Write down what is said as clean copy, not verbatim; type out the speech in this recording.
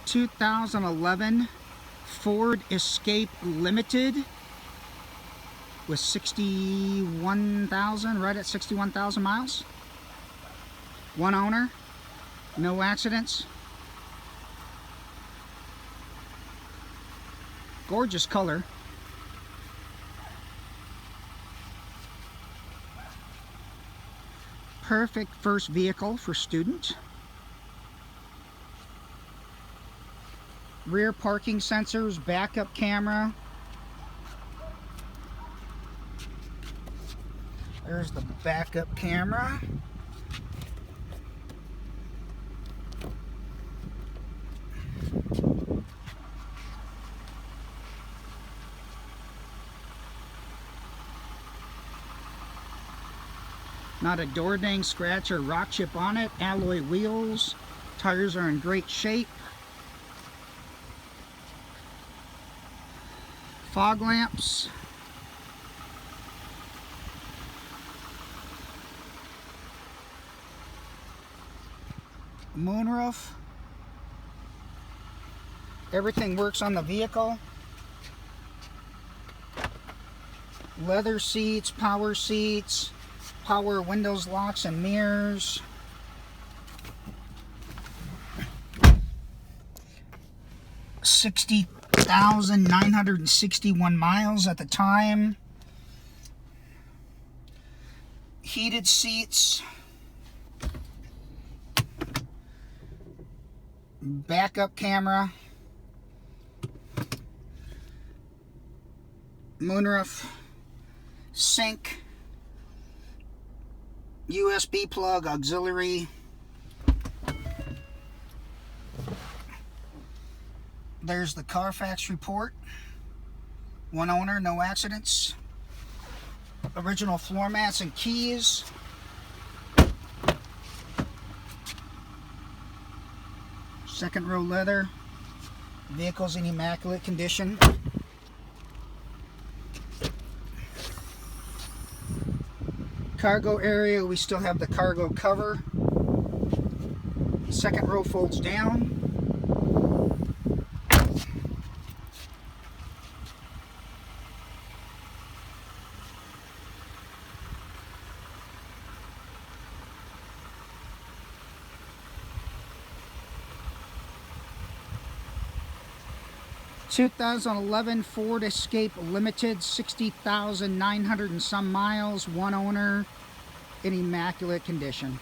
2011 Ford Escape Limited with 61,000, right at 61,000 miles. One owner, no accidents. Gorgeous color. Perfect first vehicle for students. Rear parking sensors, backup camera. There's the backup camera. Not a door dang scratch or rock chip on it. Alloy wheels. Tires are in great shape. Fog lamps. Moonroof. Everything works on the vehicle. Leather seats, power windows, locks, and mirrors. $60,961 miles at the time. Heated seats. Backup camera. Moonroof. Sink. USB plug, auxiliary. There's the Carfax report. One owner, no accidents. Original floor mats and keys. Second row leather. Vehicle's in immaculate condition. Cargo area, we still have the cargo cover. Second row folds down. (2011) Ford Escape Limited, 60,900 and some miles, one owner, in immaculate condition.